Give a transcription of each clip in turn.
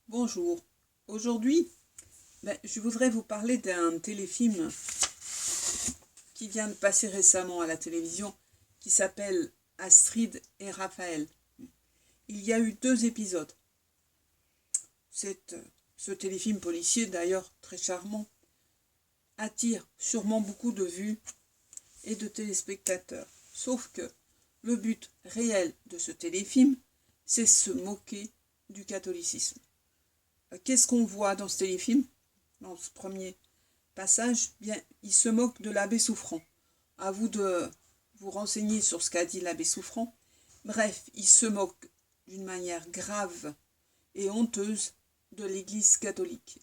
Bonjour. Aujourd'hui, je voudrais vous parler d'un téléfilm qui vient de passer récemment à la télévision, qui s'appelle Astrid et Raphaël. Il y a eu 2 épisodes. Ce téléfilm policier, d'ailleurs très charmant, attire sûrement beaucoup de vues et de téléspectateurs. Sauf que le but réel de ce téléfilm, c'est se moquer du catholicisme. Qu'est-ce qu'on voit dans ce téléfilm? Dans ce premier passage, bien, il se moque de l'abbé Souffrant. À vous de vous renseigner sur ce qu'a dit l'abbé Souffrant. Bref, il se moque d'une manière grave et honteuse de l'Église catholique.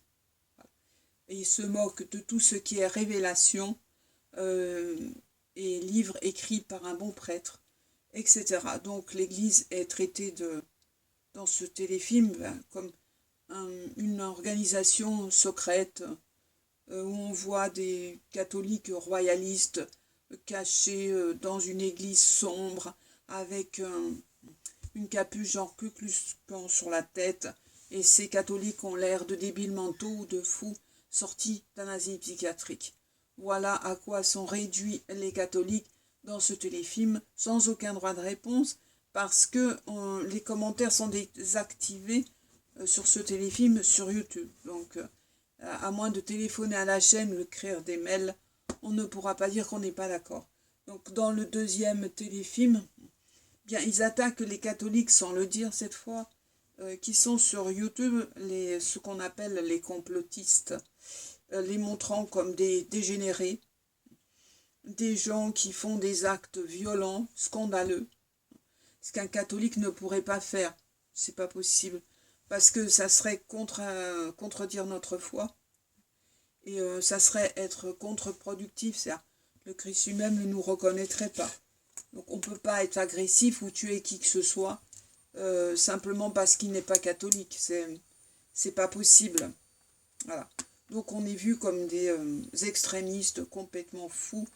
Et il se moque de tout ce qui est révélation et livres écrits par un bon prêtre, etc. Donc l'Église est traitée dans ce téléfilm comme une organisation secrète où on voit des catholiques royalistes cachés dans une église sombre avec une capuche genre Ku Klux Klan sur la tête, et ces catholiques ont l'air de débiles mentaux ou de fous sortis d'un asile psychiatrique. Voilà à quoi sont réduits les catholiques dans ce téléfilm, sans aucun droit de réponse, parce que les commentaires sont désactivés sur ce téléfilm sur YouTube. Donc, à moins de téléphoner à la chaîne ou d'écrire des mails, on ne pourra pas dire qu'on n'est pas d'accord. Donc, dans le deuxième téléfilm, bien, ils attaquent les catholiques, sans le dire cette fois, qui sont sur YouTube, ce qu'on appelle les complotistes, les montrant comme des dégénérés, des gens qui font des actes violents, scandaleux, ce qu'un catholique ne pourrait pas faire. C'est pas possible, parce que ça serait contredire notre foi, et ça serait être contre-productif. C'est-à-dire, le Christ lui-même ne nous reconnaîtrait pas. Donc on ne peut pas être agressif ou tuer qui que ce soit simplement parce qu'il n'est pas catholique. C'est pas possible. Voilà. Donc on est vu comme des extrémistes complètement fous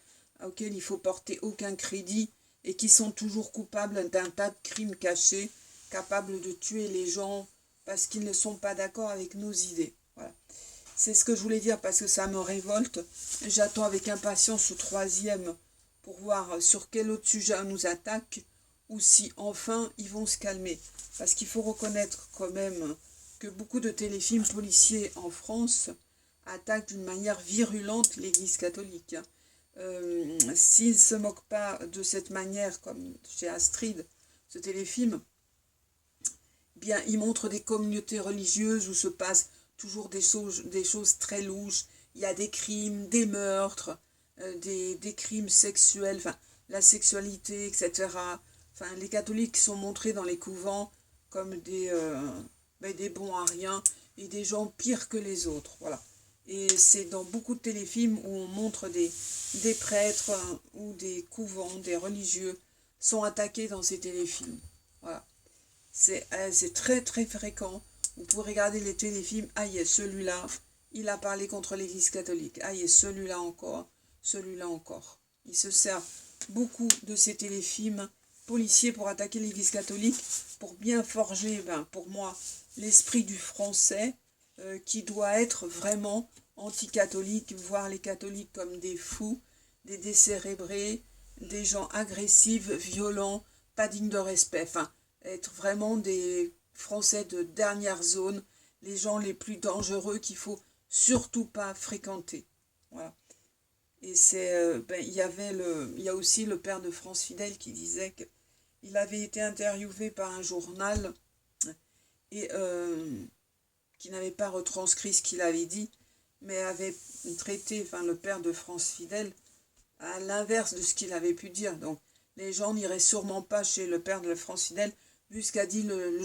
auxquels il faut porter aucun crédit et qui sont toujours coupables d'un tas de crimes cachés, capables de tuer les gens parce qu'ils ne sont pas d'accord avec nos idées. Voilà. C'est ce que je voulais dire parce que ça me révolte. J'attends avec impatience ce troisième pour voir sur quel autre sujet on nous attaque ou si enfin ils vont se calmer. Parce qu'il faut reconnaître quand même que beaucoup de téléfilms policiers en France attaquent d'une manière virulente l'Église catholique. S'ils ne se moquent pas de cette manière, comme chez Astrid, ce téléfilm, bien, ils montrent des communautés religieuses où se passent toujours des choses très louches. Il y a des crimes, des meurtres, des crimes sexuels, enfin, la sexualité, etc. Enfin, les catholiques sont montrés dans les couvents comme des bons à rien et des gens pires que les autres. Voilà. Et c'est dans beaucoup de téléfilms où on montre des prêtres ou des couvents, des religieux sont attaqués dans ces téléfilms. Voilà. C'est très très fréquent. Vous pouvez regarder les téléfilms. Ah, il y a celui-là, il a parlé contre l'Église catholique. Ah, il y a celui-là encore, celui-là encore. Il se sert beaucoup de ces téléfilms policiers pour attaquer l'Église catholique, pour bien forger, pour moi, l'esprit du français qui doit être vraiment anti-catholique, voir les catholiques comme des fous, des décérébrés, des gens agressifs, violents, pas dignes de respect. Enfin, être vraiment des Français de dernière zone, les gens les plus dangereux qu'il faut surtout pas fréquenter. Voilà. Et il y a aussi le père de France Fidèle qui disait qu'il avait été interviewé par un journal et qui n'avait pas retranscrit ce qu'il avait dit, mais avait traité, enfin le père de France Fidèle, à l'inverse de ce qu'il avait pu dire. Donc les gens n'iraient sûrement pas chez le père de France Fidèle vu ce qu'a dit le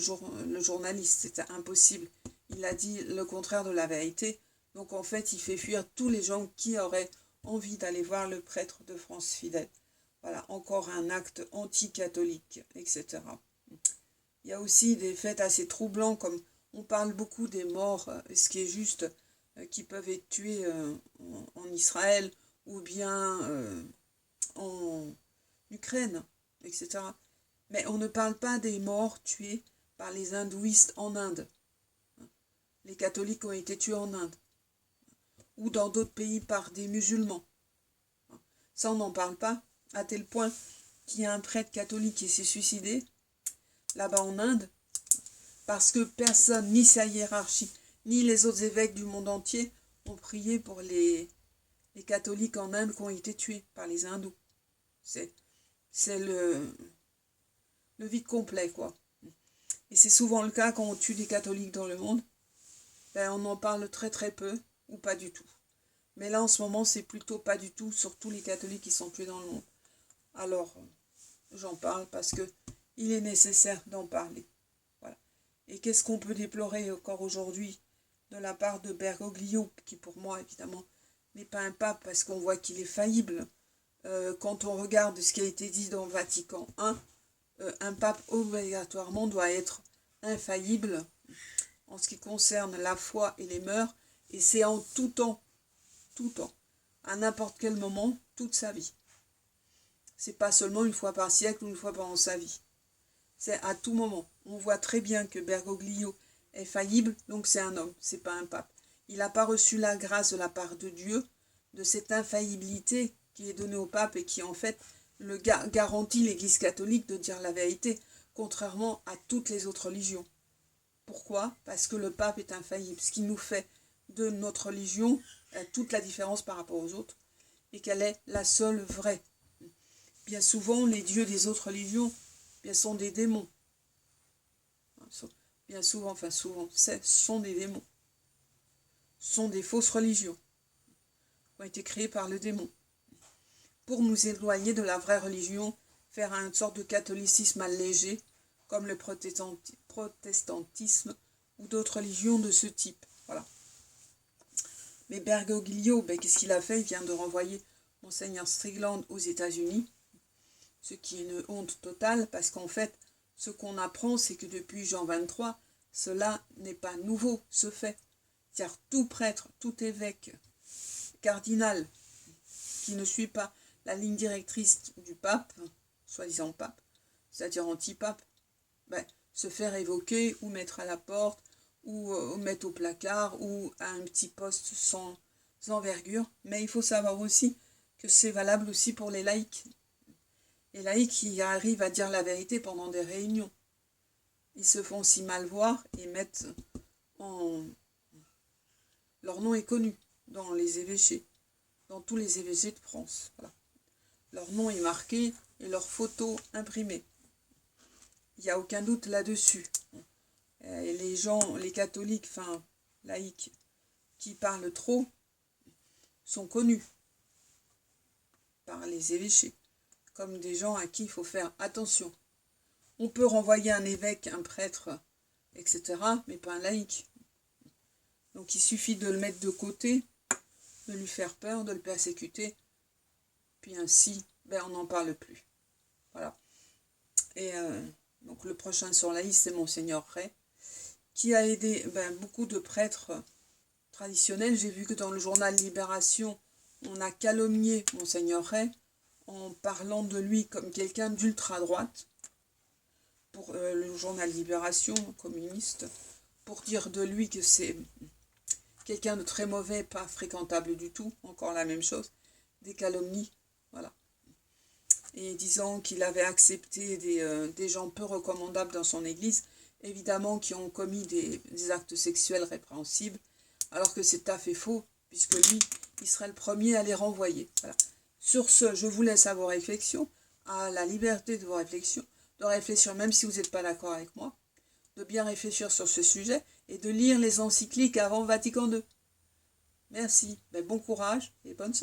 journaliste. C'était impossible. Il a dit le contraire de la vérité. Donc en fait, il fait fuir tous les gens qui auraient envie d'aller voir le prêtre de France Fidèle. Voilà, encore un acte anti-catholique, etc. Il y a aussi des faits assez troublants, comme on parle beaucoup des morts, ce qui est juste, qui peuvent être tués en Israël ou bien en Ukraine, etc. Mais on ne parle pas des morts tués par les hindouistes en Inde. les catholiques ont été tués en Inde, ou dans d'autres pays par des musulmans. Ça, on n'en parle pas, à tel point qu'il y a un prêtre catholique qui s'est suicidé, là-bas en Inde, parce que personne, ni sa hiérarchie, ni les autres évêques du monde entier, ont prié pour les catholiques en Inde qui ont été tués par les hindous. C'est le vide complet, quoi. Et c'est souvent le cas quand on tue des catholiques dans le monde. Ben, on en parle très très peu, ou pas du tout. Mais là, en ce moment, c'est plutôt pas du tout sur tous les catholiques qui sont tués dans le monde. Alors, j'en parle parce que il est nécessaire d'en parler. Voilà. Et qu'est-ce qu'on peut déplorer encore aujourd'hui de la part de Bergoglio, qui pour moi, évidemment, n'est pas un pape parce qu'on voit qu'il est faillible. Quand on regarde ce qui a été dit dans Vatican I, un pape obligatoirement doit être infaillible en ce qui concerne la foi et les mœurs, et c'est en tout temps, à n'importe quel moment, toute sa vie. C'est pas seulement une fois par siècle ou une fois pendant sa vie. C'est à tout moment. On voit très bien que Bergoglio est faillible, donc c'est un homme, c'est pas un pape. Il n'a pas reçu la grâce de la part de Dieu, de cette infaillibilité qui est donnée au pape et qui en fait le garantit l'Église catholique de dire la vérité, contrairement à toutes les autres religions. Pourquoi ? Parce que le pape est infaillible, ce qui nous fait de notre religion toute la différence par rapport aux autres, et qu'elle est la seule vraie. Bien souvent, les dieux des autres religions sont des démons. Bien souvent, ce sont des démons. Ce sont des fausses religions qui ont été créées par le démon pour nous éloigner de la vraie religion, faire une sorte de catholicisme allégé, comme le protestantisme ou d'autres religions de ce type. Voilà. Mais Bergoglio, qu'est-ce qu'il a fait ? Il vient de renvoyer Monseigneur Strickland aux États-Unis, ce qui est une honte totale, parce qu'en fait, ce qu'on apprend, c'est que depuis Jean XXIII, cela n'est pas nouveau, ce fait. C'est-à-dire tout prêtre, tout évêque, cardinal, qui ne suit pas la ligne directrice du pape, soi-disant pape, c'est-à-dire anti-pape, se faire évoquer ou mettre à la porte, ou mettre au placard, ou à un petit poste sans envergure. Mais il faut savoir aussi que c'est valable aussi pour les laïcs. Les laïcs qui arrivent à dire la vérité pendant des réunions. Ils se font si mal voir et mettent en... Leur nom est connu dans les évêchés, dans tous les évêchés de France. Voilà. Leur nom est marqué et leur photo imprimée. Il n'y a aucun doute là-dessus. Et les gens, les catholiques, laïcs, qui parlent trop, sont connus par les évêchés, comme des gens à qui il faut faire attention. On peut renvoyer un évêque, un prêtre, etc., mais pas un laïc. Donc il suffit de le mettre de côté, de lui faire peur, de le persécuter, puis ainsi, on n'en parle plus. Voilà. Et donc le prochain sur la liste, c'est Monseigneur Ray, qui a aidé beaucoup de prêtres traditionnels. J'ai vu que dans le journal Libération, on a calomnié Monseigneur Ray en parlant de lui comme quelqu'un d'ultra-droite, pour le journal Libération, communiste, pour dire de lui que c'est quelqu'un de très mauvais, pas fréquentable du tout, encore la même chose, des calomnies, voilà. Et disant qu'il avait accepté des gens peu recommandables dans son église, évidemment qui ont commis des actes sexuels répréhensibles, alors que c'est tout à fait faux, puisque lui, il serait le premier à les renvoyer. Voilà. Sur ce, je vous laisse à vos réflexions, à la liberté de vos réflexions, de réfléchir même si vous n'êtes pas d'accord avec moi, de bien réfléchir sur ce sujet et de lire les encycliques avant Vatican II. Merci, bon courage et bonne semaine.